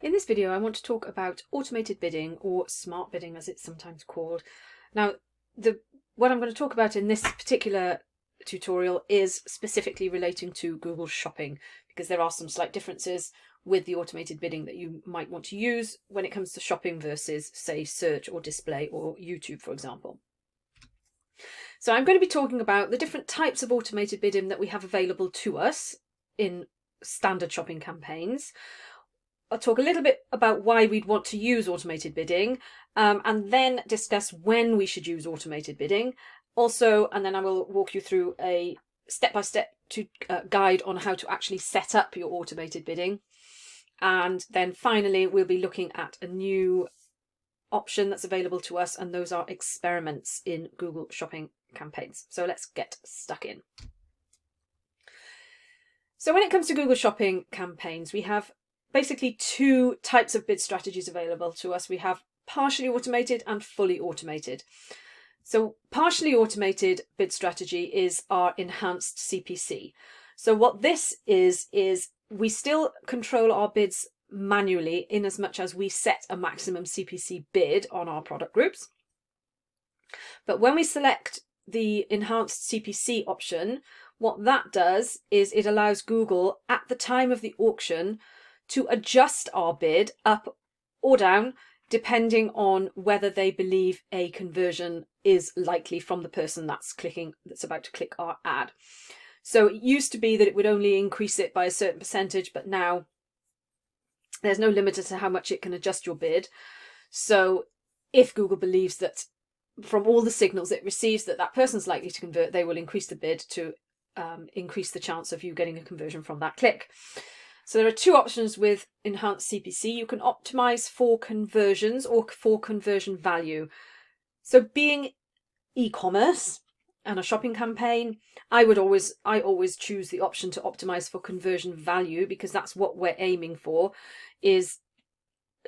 In this video, I want to talk about automated bidding, or smart bidding as it's sometimes called. Now, what I'm going to talk about in this particular tutorial is specifically relating to Google Shopping, because there are some slight differences with the automated bidding that you might want to use when it comes to shopping versus, say, search or display or YouTube, for example. So I'm going to be talking about the different types of automated bidding that we have available to us in standard shopping campaigns. I'll talk a little bit about why we'd want to use automated bidding, and then discuss when we should use automated bidding. Also, and then I will walk you through a step-by-step guide on how to actually set up your automated bidding. And then finally, we'll be looking at a new option that's available to us, and those are experiments in Google Shopping campaigns. So let's get stuck in. So when it comes to Google Shopping campaigns, we have basically two types of bid strategies available to us. We have partially automated and fully automated. So partially automated bid strategy is our enhanced CPC. So what this is we still control our bids manually in as much as we set a maximum CPC bid on our product groups. But when we select the enhanced CPC option, what that does is it allows Google at the time of the auction to adjust our bid up or down, depending on whether they believe a conversion is likely from the person that's about to click our ad. So it used to be that it would only increase it by a certain percentage, but now there's no limit to how much it can adjust your bid. So if Google believes that from all the signals it receives that person's likely to convert, they will increase the bid to increase the chance of you getting a conversion from that click. So there are two options with enhanced CPC. You can optimize for conversions or for conversion value. So being e-commerce and a shopping campaign, I always choose the option to optimize for conversion value, because that's what we're aiming for, is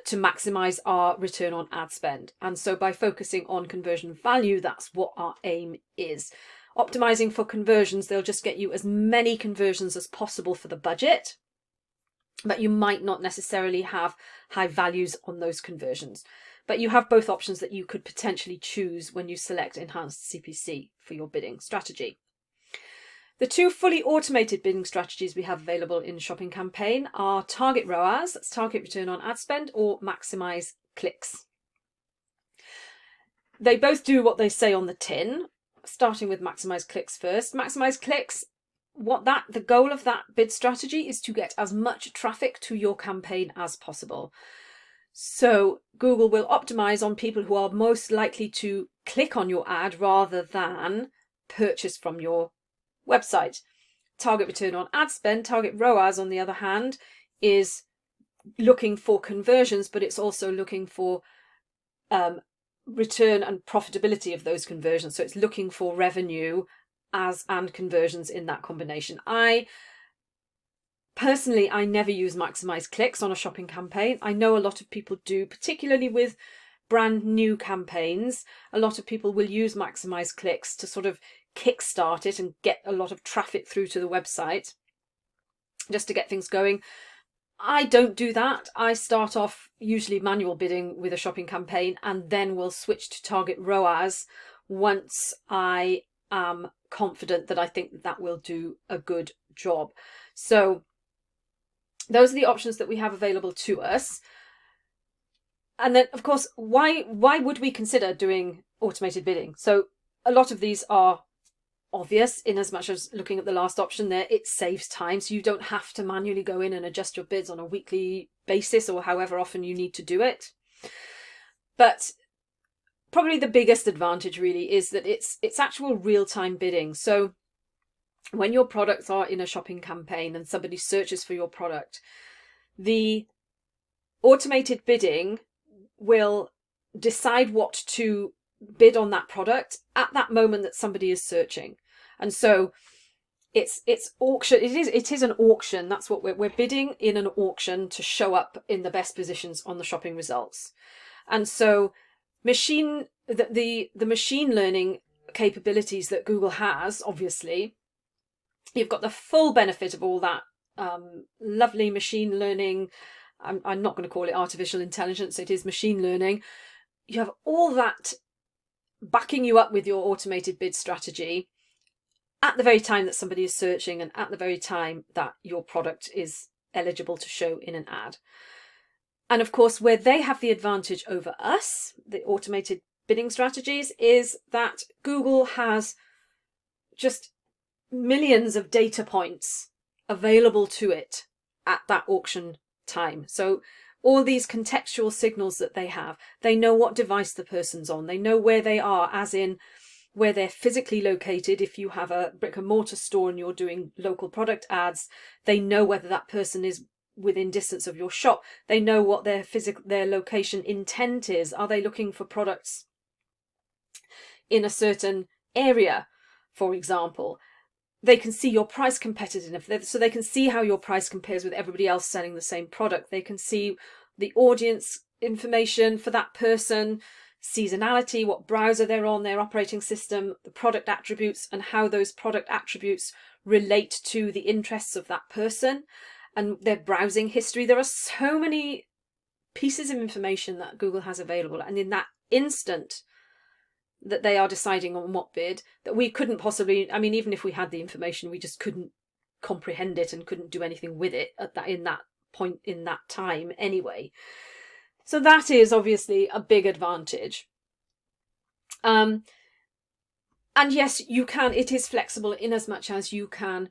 to maximize our return on ad spend. And so by focusing on conversion value, that's what our aim is. Optimizing for conversions, they'll just get you as many conversions as possible for the budget, but you might not necessarily have high values on those conversions. But you have both options that you could potentially choose when you select enhanced CPC for your bidding strategy. The two fully automated bidding strategies we have available in Shopping Campaign are target ROAS, that's target return on ad spend, or maximize clicks. They both do what they say on the tin, starting with maximize clicks first. Maximize clicks, the goal of that bid strategy is to get as much traffic to your campaign as possible. So Google will optimize on people who are most likely to click on your ad rather than purchase from your website. Target return on ad spend, target ROAS, on the other hand, is looking for conversions, but it's also looking for return and profitability of those conversions. So it's looking for revenue and conversions in that combination. Personally, I never use maximize clicks on a shopping campaign. I know a lot of people do, particularly with brand new campaigns. A lot of people will use maximize clicks to sort of kickstart it and get a lot of traffic through to the website just to get things going. I don't do that. I start off usually manual bidding with a shopping campaign, and then we'll switch to target ROAS once I am confident that I think that will do a good job. So those are the options that we have available to us. And then, of course, why would we consider doing automated bidding? So a lot of these are obvious, in as much as looking at the last option there, it saves time. So you don't have to manually go in and adjust your bids on a weekly basis or however often you need to do it. But probably the biggest advantage really is that it's actual real-time bidding. So when your products are in a shopping campaign and somebody searches for your product, the automated bidding will decide what to bid on that product at that moment that somebody is searching. And so it's auction. It is an auction. That's what we're bidding in, an auction to show up in the best positions on the shopping results. And so the machine learning capabilities that Google has, obviously, you've got the full benefit of all that lovely machine learning I'm not going to call it artificial intelligence, it is machine learning. You have all that backing you up with your automated bid strategy at the very time that somebody is searching and at the very time that your product is eligible to show in an ad. And of course, where they have the advantage over us, the automated bidding strategies, is that Google has just millions of data points available to it at that auction time. So all these contextual signals that they have, they know what device the person's on, they know where they are, as in where they're physically located. If you have a brick and mortar store and you're doing local product ads, they know whether that person is within distance of your shop. They know what their location intent is. Are they looking for products in a certain area, for example? They can see your price competitiveness, so they can see how your price compares with everybody else selling the same product. They can see the audience information for that person, seasonality, what browser they're on, their operating system, the product attributes, and how those product attributes relate to the interests of that person, and their browsing history. There are so many pieces of information that Google has available, and in that instant that they are deciding on what bid, that we couldn't possibly, I mean, even if we had the information, we just couldn't comprehend it and couldn't do anything with it at that, in that point in that time anyway. So that is obviously a big advantage. And yes, you can, it is flexible in as much as you can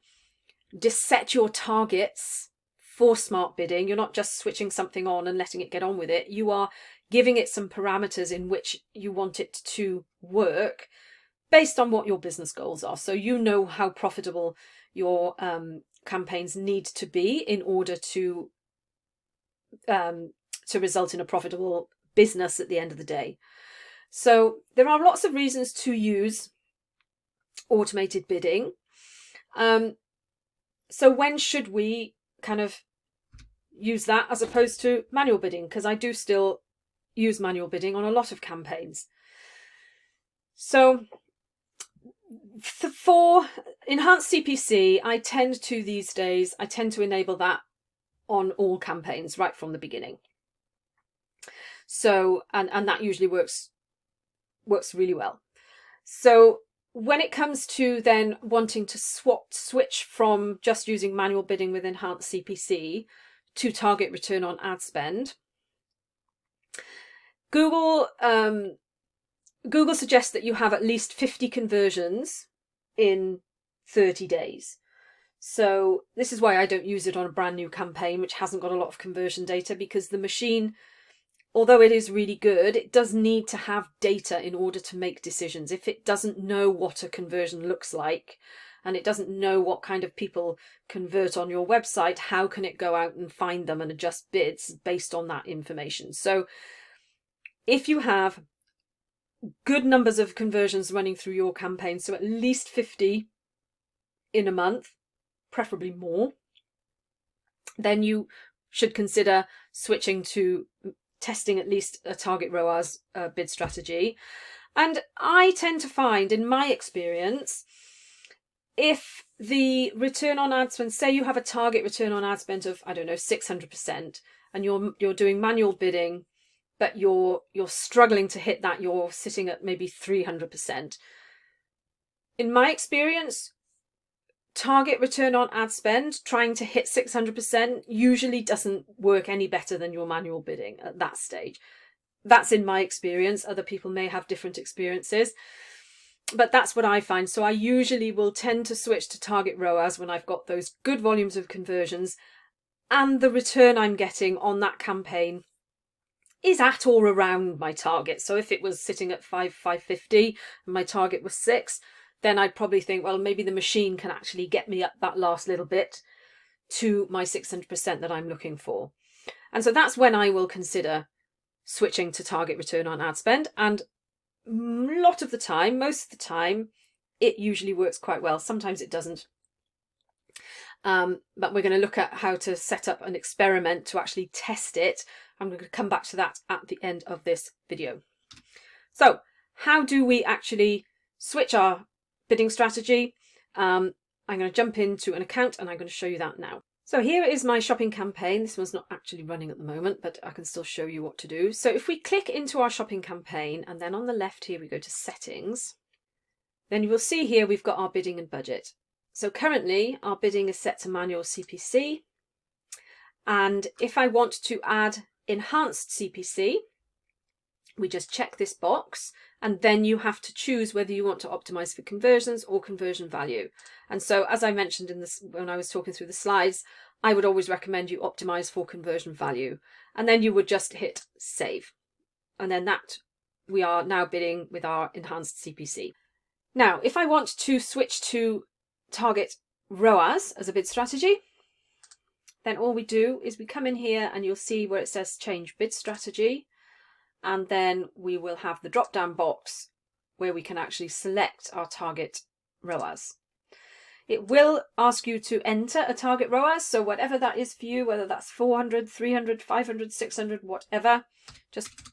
set your targets for smart bidding. You're not just switching something on and letting it get on with it. You are giving it some parameters in which you want it to work based on what your business goals are. So you know how profitable your campaigns need to be in order to result in a profitable business at the end of the day. So there are lots of reasons to use automated bidding. So when should we kind of use that as opposed to manual bidding? Because I do still use manual bidding on a lot of campaigns. So for enhanced CPC, I tend to enable that on all campaigns right from the beginning. So, and that usually works really well. So when it comes to then wanting to switch from just using manual bidding with enhanced CPC to target return on ad spend, Google suggests that you have at least 50 conversions in 30 days. So this is why I don't use it on a brand new campaign, which hasn't got a lot of conversion data, because the machine, although it is really good, it does need to have data in order to make decisions. If it doesn't know what a conversion looks like, and it doesn't know what kind of people convert on your website, how can it go out and find them and adjust bids based on that information? So if you have good numbers of conversions running through your campaign, so at least 50 in a month, preferably more, then you should consider switching to testing at least a target ROAS bid strategy. And I tend to find, in my experience, if the return on ad spend, say you have a target return on ad spend of, I don't know, 600%, and you're doing manual bidding, but you're struggling to hit that, you're sitting at maybe 300%. In my experience, target return on ad spend, trying to hit 600%, usually doesn't work any better than your manual bidding at that stage. That's in my experience. Other people may have different experiences, but that's what I find. So I usually will tend to switch to target ROAS when I've got those good volumes of conversions and the return I'm getting on that campaign is at or around my target. So if it was sitting at 550 and my target was 6, then I'd probably think, well, maybe the machine can actually get me up that last little bit to my 600% that I'm looking for. And so that's when I will consider switching to target return on ad spend. And most of the time, it usually works quite well. Sometimes it doesn't. But we're going to look at how to set up an experiment to actually test it. I'm going to come back to that at the end of this video. So how do we actually switch our bidding strategy? I'm going to jump into an account and I'm going to show you that now. So here is my shopping campaign. This one's not actually running at the moment, but I can still show you what to do. So if we click into our shopping campaign, and then on the left here we go to settings, then you will see here we've got our bidding and budget. So currently our bidding is set to manual CPC. And if I want to add enhanced CPC, we just check this box, and then you have to choose whether you want to optimize for conversions or conversion value. And so, as I mentioned in this when I was talking through the slides, I would always recommend you optimize for conversion value, and then you would just hit save. And then that we are now bidding with our enhanced CPC. Now, if I want to switch to target ROAS as a bid strategy, then all we do is we come in here and you'll see where it says change bid strategy. And then we will have the drop down box where we can actually select our target ROAS. It will ask you to enter a target ROAS. So whatever that is for you, whether that's 400, 300, 500, 600, whatever, just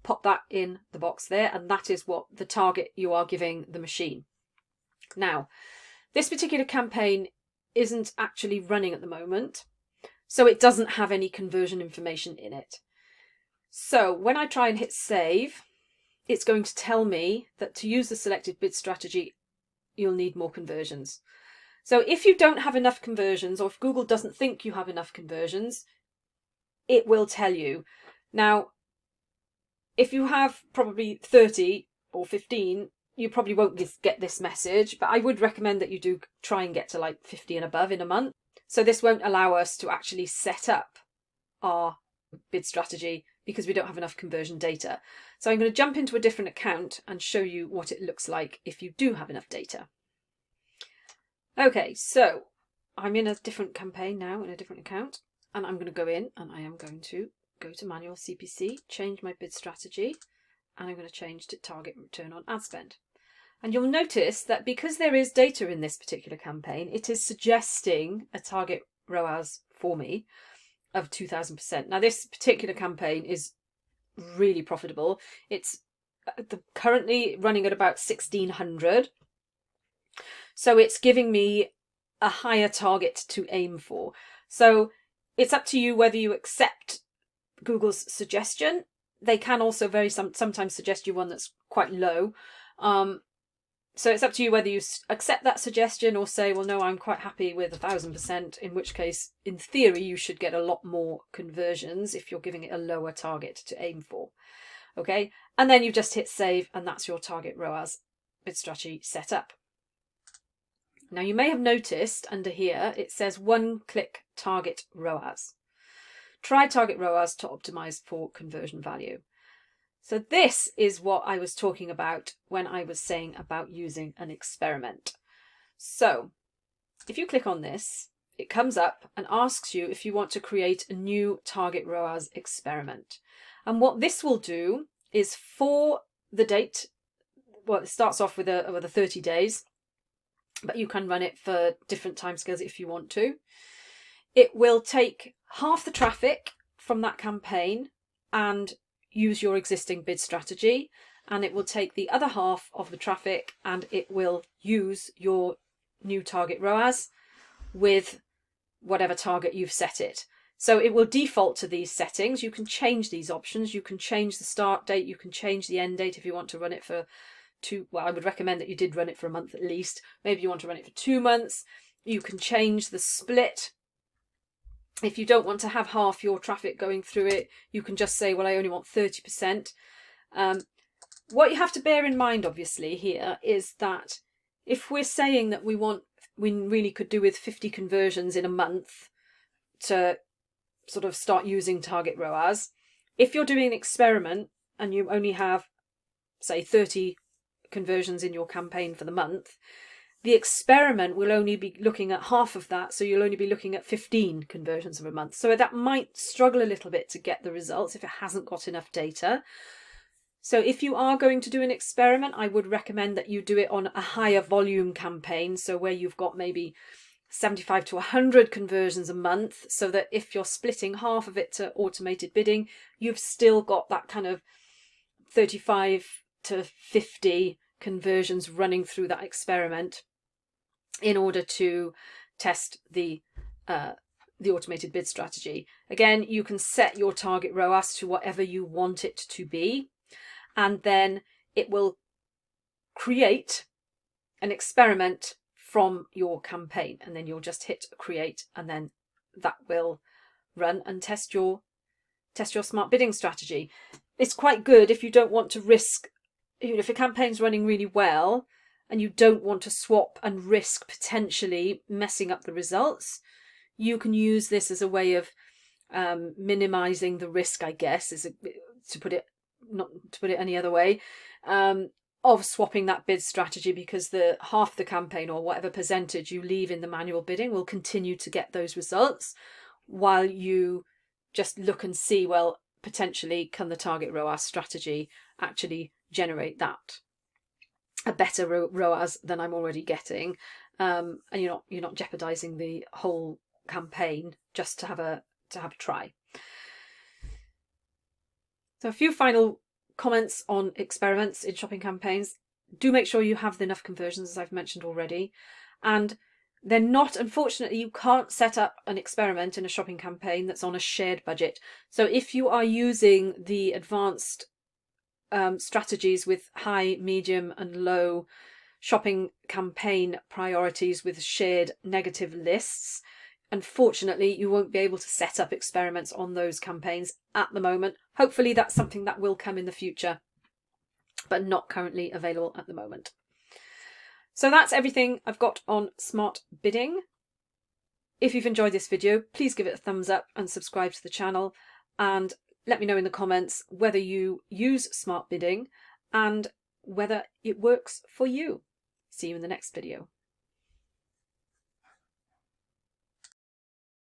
pop that in the box there. And that is what the target you are giving the machine. Now, this particular campaign isn't actually running at the moment, so it doesn't have any conversion information in it. So when I try and hit save, it's going to tell me that to use the selected bid strategy, you'll need more conversions. So if you don't have enough conversions, or if Google doesn't think you have enough conversions, it will tell you. Now, if you have probably 30 or 15, you probably won't get this message, but I would recommend that you do try and get to like 50 and above in a month. So this won't allow us to actually set up our bid strategy because we don't have enough conversion data. So I'm going to jump into a different account and show you what it looks like if you do have enough data. Okay, so I'm in a different campaign now, in a different account, and I'm going to go in and I am going to go to manual CPC, change my bid strategy, and I'm going to change to target return on ad spend. And you'll notice that because there is data in this particular campaign, it is suggesting a target ROAS for me of 2000%. Now this particular campaign is really profitable. It's currently running at about 1600. So it's giving me a higher target to aim for. So it's up to you whether you accept Google's suggestion. They can also sometimes suggest you one that's quite low. So it's up to you whether you accept that suggestion or say, well, no, I'm quite happy with 1000%, in which case, in theory, you should get a lot more conversions if you're giving it a lower target to aim for. Okay, and then you just hit save, and that's your target ROAS bid strategy set up. Now, you may have noticed under here, it says one-click target ROAS. Try target ROAS to optimize for conversion value. So this is what I was talking about when I was saying about using an experiment. So if you click on this, it comes up and asks you if you want to create a new target ROAS experiment. And what this will do is for the date, well, it starts off with a 30 days, but you can run it for different timescales if you want to. It will take half the traffic from that campaign and use your existing bid strategy, and it will take the other half of the traffic and it will use your new target ROAS with whatever target you've set it. So it will default to these settings. You can change these options. You can change the start date. You can change the end date if you want to run it for well, I would recommend that you did run it for a month at least. Maybe you want to run it for 2 months. You can change the split. If you don't want to have half your traffic going through it, you can just say, well, I only want 30%. What you have to bear in mind, obviously, here is that if we're saying that we really could do with 50 conversions in a month to sort of start using target ROAS, if you're doing an experiment and you only have, say, 30 conversions in your campaign for the month, the experiment will only be looking at half of that, so you'll only be looking at 15 conversions of a month. So that might struggle a little bit to get the results if it hasn't got enough data. So if you are going to do an experiment, I would recommend that you do it on a higher volume campaign, so where you've got maybe 75 to 100 conversions a month, so that if you're splitting half of it to automated bidding, you've still got that kind of 35 to 50 conversions running through that experiment in order to test the the automated bid strategy. Again, you can set your target ROAS to whatever you want it to be, and then it will create an experiment from your campaign, and then you'll just hit create, and then that will run and test your smart bidding strategy. It's quite good if you don't want to risk, if your campaign's running really well and you don't want to swap and risk potentially messing up the results. You can use this as a way of minimizing the risk, I guess, to put it any other way, of swapping that bid strategy, because the half the campaign or whatever percentage you leave in the manual bidding will continue to get those results, while you just look and see, well, potentially can the target ROAS strategy actually generate that, a better ROAS than I'm already getting, and you're not jeopardizing the whole campaign just to have a try. So a few final comments on experiments in shopping campaigns. Do make sure you have enough conversions, as I've mentioned already, and they're not, unfortunately, you can't set up an experiment in a shopping campaign that's on a shared budget. So if you are using the advanced strategies with high, medium and low shopping campaign priorities with shared negative lists, unfortunately, you won't be able to set up experiments on those campaigns at the moment. Hopefully that's something that will come in the future, but not currently available at the moment. So that's everything I've got on smart bidding. If you've enjoyed this video, please give it a thumbs up and subscribe to the channel, and let me know in the comments whether you use smart bidding and whether it works for you. See you in the next video.